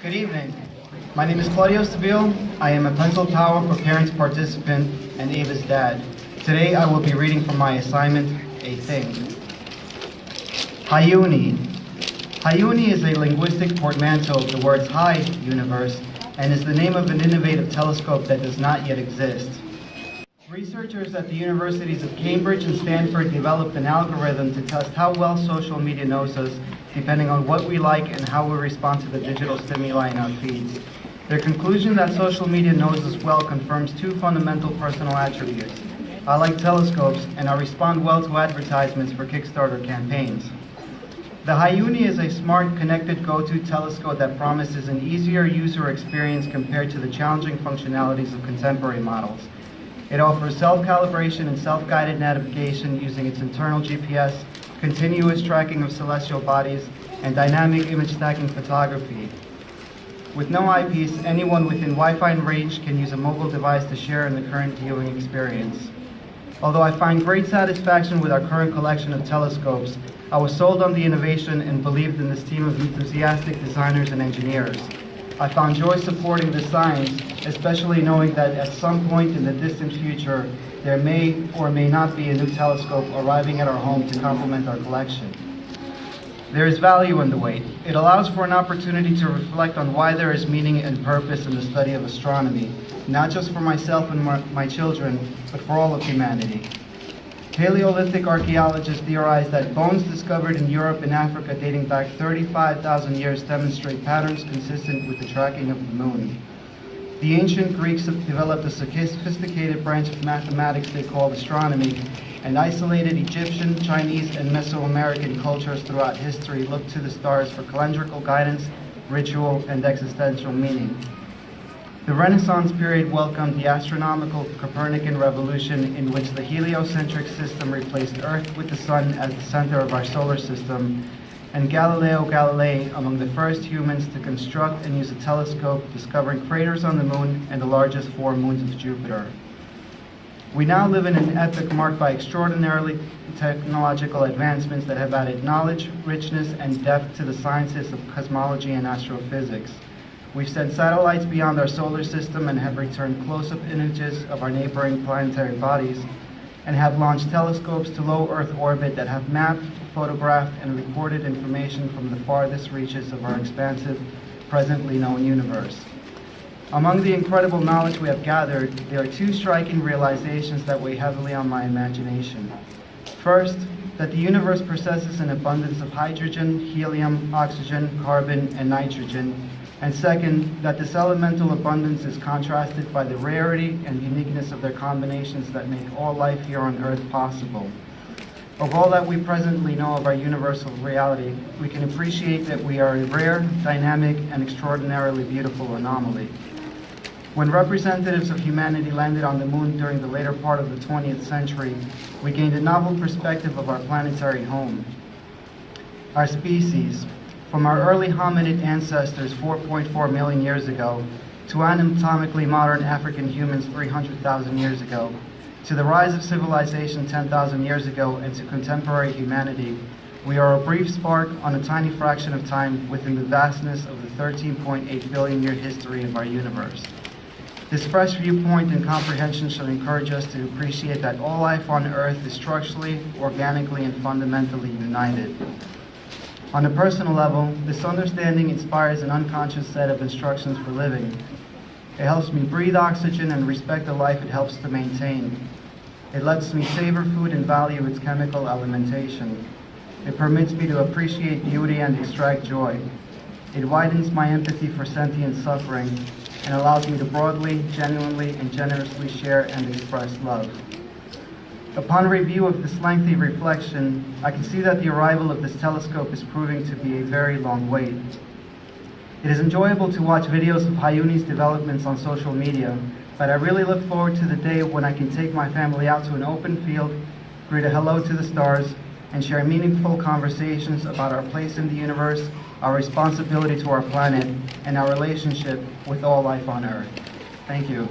Good evening. My name is Claudio Stabile. I am a Pencil Power for Parents participant and Ava's dad. Today I will be reading from my assignment, A Thing. HiUni. HiUni is a linguistic portmanteau of the words Hi, Universe, and is the name of an innovative telescope that does not yet exist. Researchers at the universities of Cambridge and Stanford developed an algorithm to test how well social media knows us, depending on what we like and how we respond to the digital stimuli in our feeds. Their conclusion that social media knows us well confirms two fundamental personal attributes. I like telescopes, and I respond well to advertisements for Kickstarter campaigns. The HiUni is a smart, connected GoTo telescope that promises an easier user experience compared to the challenging functionalities of contemporary models. It offers self-calibration and self-guided navigation using its internal GPS, continuous tracking of celestial bodies, and dynamic image stacking photography. With no eyepiece, anyone within Wi-Fi range can use a mobile device to share in the current viewing experience. Although I find great satisfaction with our current collection of telescopes, I was sold on the innovation and believed in this team of enthusiastic designers and engineers. I found joy supporting the science, especially knowing that at some point in the distant future, there may or may not be a new telescope arriving at our home to complement our collection. There is value in the wait. It allows for an opportunity to reflect on why there is meaning and purpose in the study of astronomy, not just for myself and my children, but for all of humanity. Paleolithic archaeologists theorize that bones discovered in Europe and Africa dating back 35,000 years demonstrate patterns consistent with the tracking of the moon. The ancient Greeks developed a sophisticated branch of mathematics they called astronomy, and isolated Egyptian, Chinese, and Mesoamerican cultures throughout history looked to the stars for calendrical guidance, ritual, and existential meaning. The Renaissance period welcomed the astronomical Copernican revolution, in which the heliocentric system replaced Earth with the Sun as the center of our solar system, and Galileo Galilei among the first humans to construct and use a telescope, discovering craters on the moon and the largest 4 moons of Jupiter. We now live in an epoch marked by extraordinarily technological advancements that have added knowledge, richness, and depth to the sciences of cosmology and astrophysics. We've sent satellites beyond our solar system and have returned close-up images of our neighboring planetary bodies, and have launched telescopes to low Earth orbit that have mapped, photographed, and recorded information from the farthest reaches of our expansive, presently known universe. Among the incredible knowledge we have gathered, there are 2 striking realizations that weigh heavily on my imagination. First, that the universe possesses an abundance of hydrogen, helium, oxygen, carbon, and nitrogen. And second, that this elemental abundance is contrasted by the rarity and uniqueness of their combinations that make all life here on Earth possible. Of all that we presently know of our universal reality, we can appreciate that we are a rare, dynamic, and extraordinarily beautiful anomaly. When representatives of humanity landed on the moon during the later part of the 20th century, we gained a novel perspective of our planetary home. Our species, from our early hominid ancestors 4.4 million years ago, to anatomically modern African humans 300,000 years ago, to the rise of civilization 10,000 years ago, and to contemporary humanity, we are a brief spark on a tiny fraction of time within the vastness of the 13.8 billion year history of our universe. This fresh viewpoint and comprehension should encourage us to appreciate that all life on Earth is structurally, organically, and fundamentally united. On a personal level, this understanding inspires an unconscious set of instructions for living. It helps me breathe oxygen and respect the life it helps to maintain. It lets me savor food and value its chemical alimentation. It permits me to appreciate beauty and extract joy. It widens my empathy for sentient suffering and allows me to broadly, genuinely, and generously share and express love. Upon review of this lengthy reflection, I can see that the arrival of this telescope is proving to be a very long wait. It is enjoyable to watch videos of HiUni's developments on social media, but I really look forward to the day when I can take my family out to an open field, greet a hello to the stars, and share meaningful conversations about our place in the universe, our responsibility to our planet, and our relationship with all life on Earth. Thank you.